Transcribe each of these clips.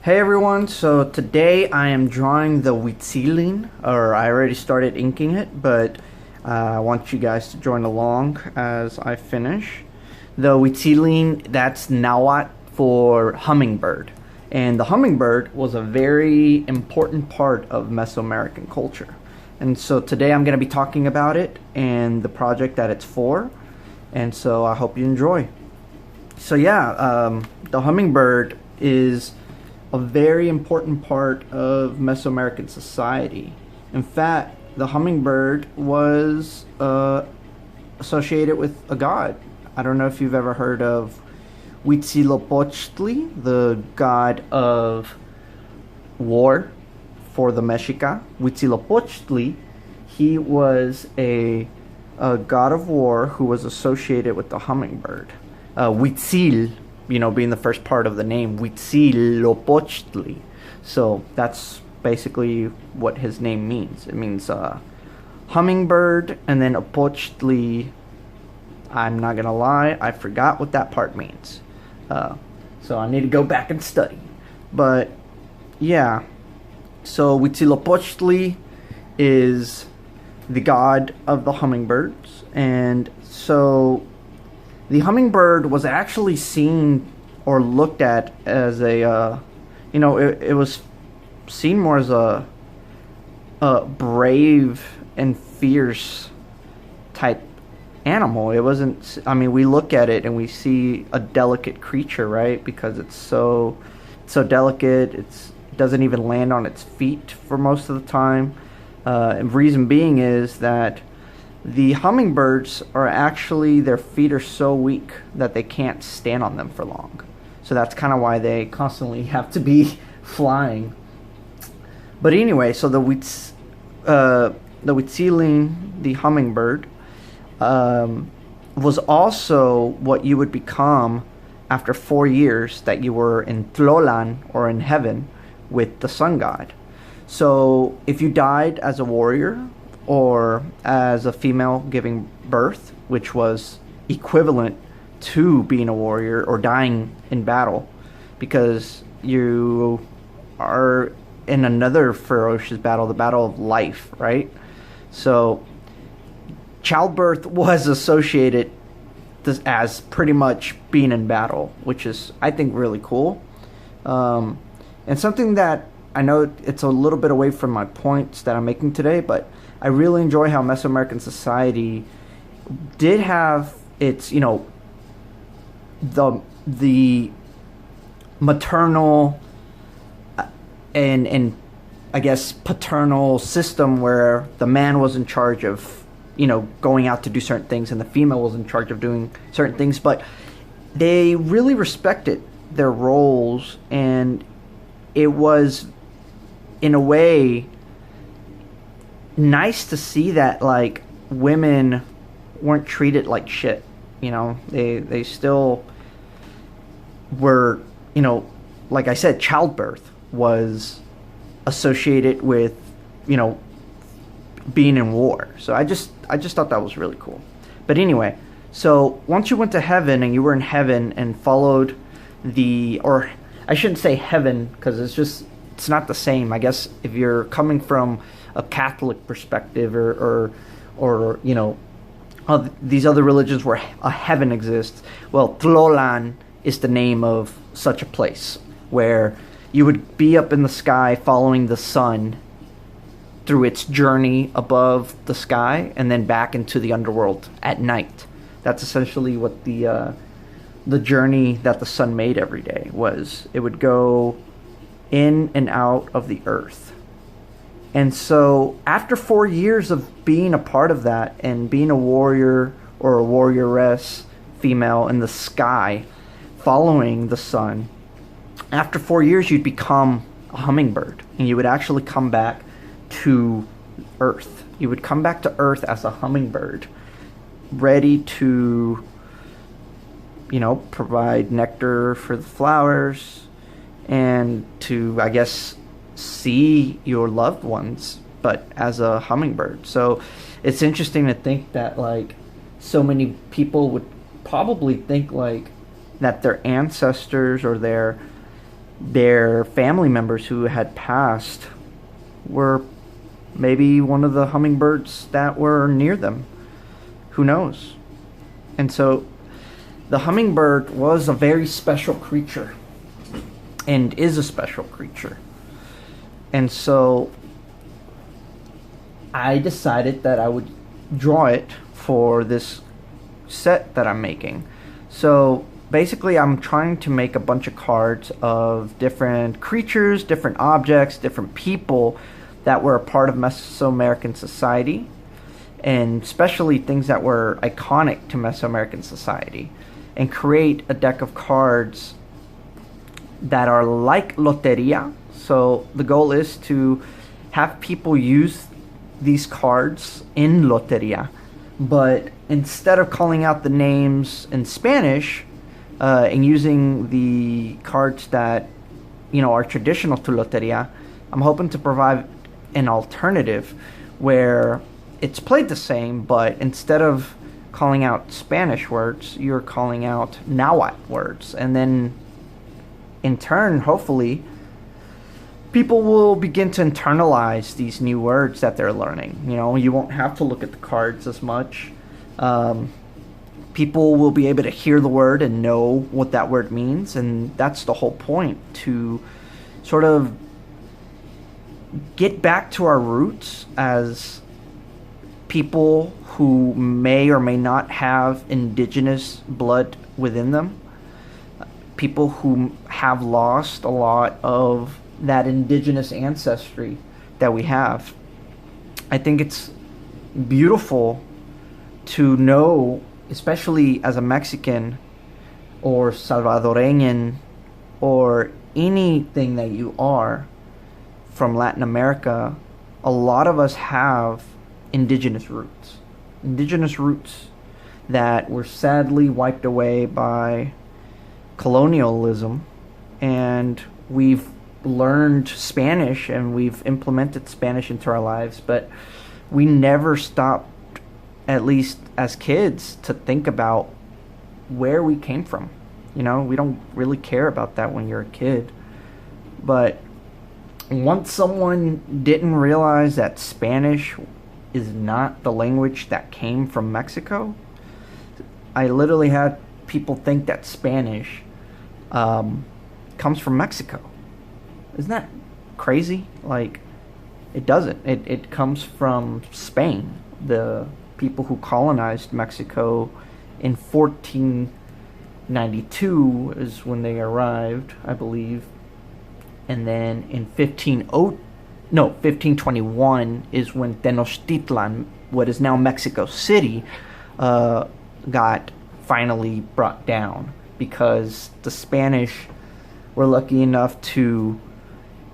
Hey everyone, so today I am drawing the Huitzilin, or I already started inking it, but I want you guys to join along as I finish. The Huitzilin, that's Nahua for hummingbird, and the hummingbird was a very important part of Mesoamerican culture. And so today I'm going to be talking about it and the project that it's for, and so I hope you enjoy. So yeah, the hummingbird is a very important part of Mesoamerican society. In fact, the hummingbird was associated with a god. I don't know if you've ever heard of Huitzilopotchtli, the god of war for the Mexica. Huitzilopotchtli, he was a god of war who was associated with the hummingbird. Huitzil, being the first part of the name, Huitzilopotchtli. So that's basically what his name means. It means hummingbird, and then Opotchtli, I'm not gonna lie, I forgot what that part means. So I need to go back and study. But yeah, so Huitzilopotchtli is the god of the hummingbirds, and so the hummingbird was actually seen or looked at as a, it was seen more as a brave and fierce type animal. It wasn't, we look at it and we see a delicate creature, right? Because it's so delicate, it doesn't even land on its feet for most of the time. And reason being is that the hummingbirds are actually, their feet are so weak that they can't stand on them for long. So that's kind of why they constantly have to be flying. But anyway, so the Huitzilin, the hummingbird, was also what you would become after 4 years that you were in Tlolan, or in heaven, with the sun god. So if you died as a warrior, or as a female giving birth, which was equivalent to being a warrior or dying in battle, because you are in another ferocious battle, the battle of life, right? So childbirth was associated as pretty much being in battle, which is, I think, really cool. And something that I know it's a little bit away from my points that I'm making today, but I really enjoy how Mesoamerican society did have its, the maternal and I guess paternal system where the man was in charge of, going out to do certain things, and the female was in charge of doing certain things. But they really respected their roles, and it was, in a way, nice to see that, like, women weren't treated like shit. They still were, like I said, childbirth was associated with, being in war. So I just thought that was really cool. But anyway, so once you went to heaven and you were in heaven and followed or I shouldn't say heaven, because it's not the same. I guess if you're coming from a Catholic perspective, or these other religions where a heaven exists, well, Tlolan is the name of such a place where you would be up in the sky following the sun through its journey above the sky and then back into the underworld at night. That's essentially what the journey that the sun made every day was. It would go in and out of the earth. And so after 4 years of being a part of that and being a warrior or a warrioress female in the sky following the sun, after 4 years you'd become a hummingbird, and you would actually come back to earth. You would come back to earth as a hummingbird, ready to, provide nectar for the flowers and to, I guess, see your loved ones, but as a hummingbird. So it's interesting to think that, like, so many people would probably think, like, that their ancestors or their their family members who had passed were maybe one of the hummingbirds that were near them. Who knows? And so the hummingbird was a very special creature and is a special creature. And so I decided that I would draw it for this set that I'm making. So basically I'm trying to make a bunch of cards of different creatures, different objects, different people that were a part of Mesoamerican society, and especially things that were iconic to Mesoamerican society, and create a deck of cards that are like loteria. So the goal is to have people use these cards in loteria, but instead of calling out the names in Spanish and using the cards that are traditional to loteria, I'm hoping to provide an alternative where it's played the same, but instead of calling out Spanish words, you're calling out Nahua words, and then in turn, hopefully, people will begin to internalize these new words that they're learning. You won't have to look at the cards as much. People will be able to hear the word and know what that word means, and that's the whole point, to sort of get back to our roots as people who may or may not have indigenous blood within them, people who have lost a lot of that indigenous ancestry that we have. I think it's beautiful to know, especially as a Mexican or Salvadoreñan or anything that you are from Latin America, a lot of us have indigenous roots that were sadly wiped away by colonialism, and we've learned Spanish and we've implemented Spanish into our lives, but we never stopped, at least as kids, to think about where we came from. We don't really care about that when you're a kid, but once someone didn't realize that Spanish is not the language that came from Mexico, I literally had people think that Spanish comes from Mexico. Isn't that crazy? Like, it doesn't. It comes from Spain. The people who colonized Mexico in 1492 is when they arrived, I believe. And then in 1521 is when Tenochtitlan, what is now Mexico City, got finally brought down, because the Spanish were lucky enough to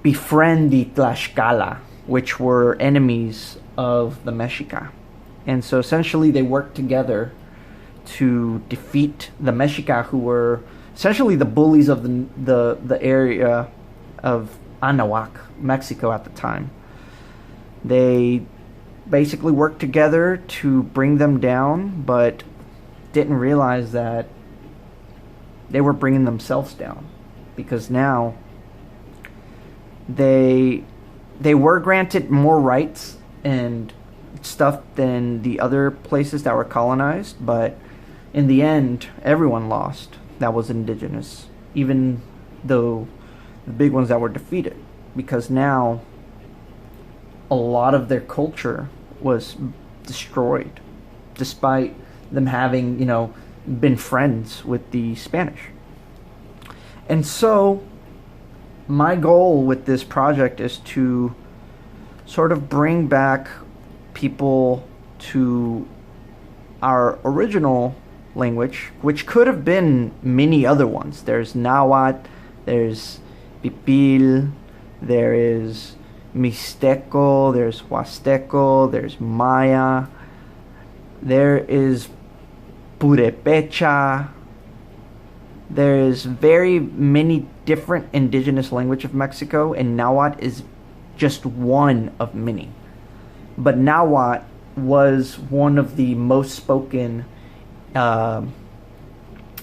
befriend the Tlaxcala, which were enemies of the Mexica. And so essentially they worked together to defeat the Mexica, who were essentially the bullies of the area of Anahuac, Mexico at the time. They basically worked together to bring them down, but didn't realize that they were bringing themselves down, because now they were granted more rights and stuff than the other places that were colonized, but in the end, everyone lost that was indigenous, even though the big ones that were defeated, because now a lot of their culture was destroyed, despite them having, been friends with the Spanish. And so my goal with this project is to sort of bring back people to our original language, which could have been many other ones. There's Nahuatl, there's Pipil, there is Mixteco, there's Huasteco, there's Maya, there is Purepecha. There's very many different indigenous languages of Mexico, and Nahuatl is just one of many. But Nahuatl was one of the most spoken in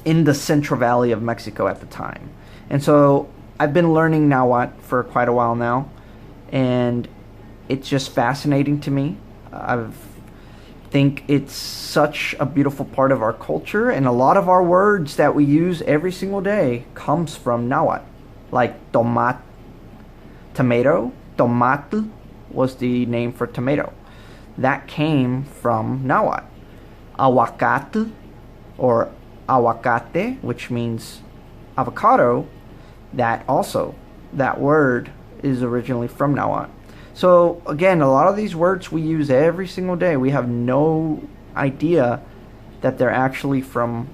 the Central Valley of Mexico at the time. And so I've been learning Nahuatl for quite a while now, and it's just fascinating to me. I think it's such a beautiful part of our culture, and a lot of our words that we use every single day comes from Nahuatl, like tomato. Tomatl was the name for tomato. That came from Nahuatl. Aguacatl, or aguacate, which means avocado, that word is originally from Nahuatl. So again, a lot of these words we use every single day, we have no idea that they're actually from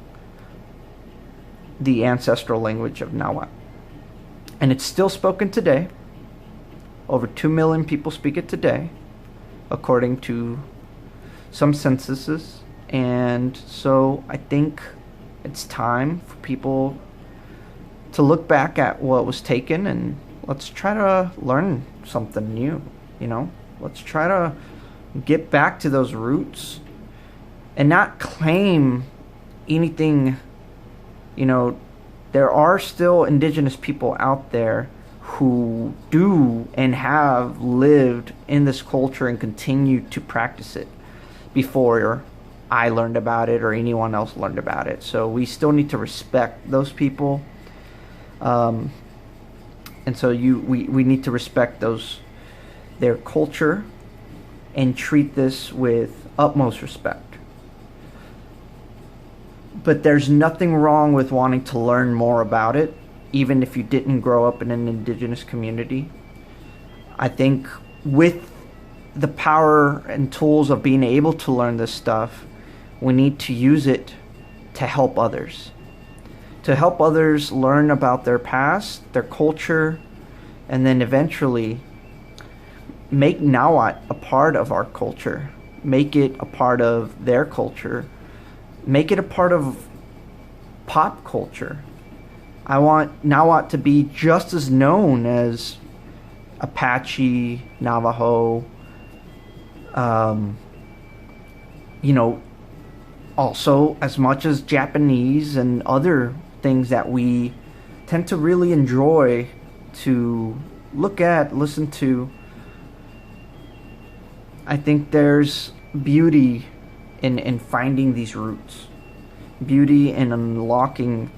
the ancestral language of Nahuatl. And it's still spoken today. Over 2 million people speak it today, according to some censuses. And so I think it's time for people to look back at what was taken, and let's try to learn something new, Let's try to get back to those roots and not claim anything. There are still indigenous people out there who do and have lived in this culture and continue to practice it before I learned about it or anyone else learned about it. So we still need to respect those people. And so we need to respect their culture and treat this with utmost respect. But there's nothing wrong with wanting to learn more about it, even if you didn't grow up in an indigenous community. I think with the power and tools of being able to learn this stuff, we need to use it to help others. To help others learn about their past, their culture, and then eventually make Nahuatl a part of our culture. Make it a part of their culture. Make it a part of pop culture. I want Nahuatl to be just as known as Apache, Navajo, also as much as Japanese and other things that we tend to really enjoy to look at, listen to. I think there's beauty in finding these roots, beauty in unlocking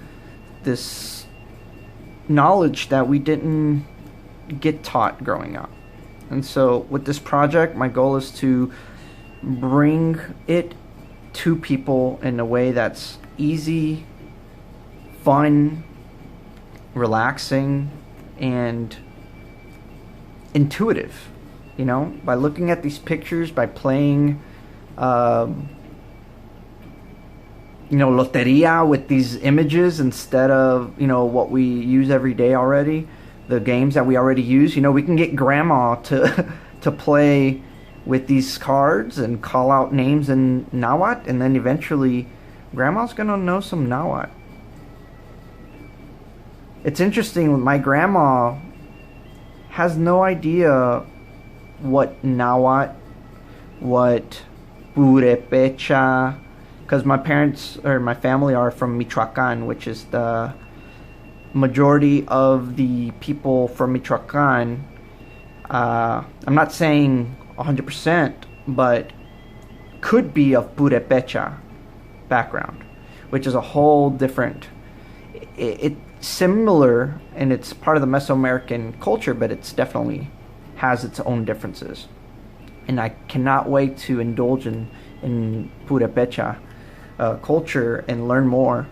this knowledge that we didn't get taught growing up. And so with this project, my goal is to bring it to people in a way that's easy, fun, relaxing, and intuitive. By looking at these pictures, by playing loteria with these images instead of what we use every day already, the games that we already use. We can get grandma to play with these cards and call out names in Nahuatl, and then eventually grandma's gonna know some Nahuatl. It's interesting, my grandma has no idea what Nahuatl, what Purepecha, because my parents or my family are from Michoacan, which is the majority of the people from Michoacan. I'm not saying 100%, but could be of Purepecha background, which is a whole different. It's similar and it's part of the Mesoamerican culture, but it's definitely has its own differences. And I cannot wait to indulge in Purepecha culture and learn more.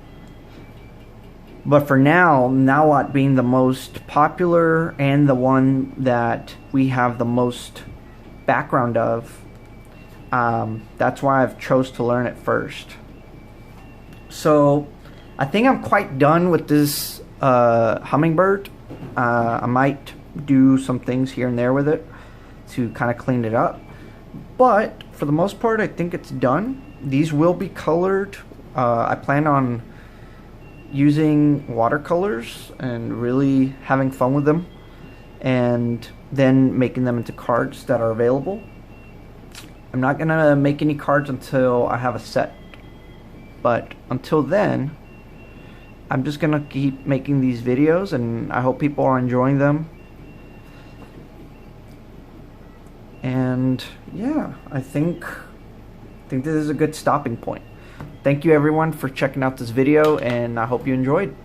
But for now, Nahuatl being the most popular and the one that we have the most background of, that's why I've chose to learn it first. So I think I'm quite done with this hummingbird. I might do some things here and there with it to kind of clean it up, but for the most part I think it's done. These will be colored. I plan on using watercolors and really having fun with them, and then making them into cards that are available. I'm not gonna make any cards until I have a set, but until then I'm just gonna keep making these videos, and I hope people are enjoying them. And yeah, I think this is a good stopping point. Thank you everyone for checking out this video, and I hope you enjoyed.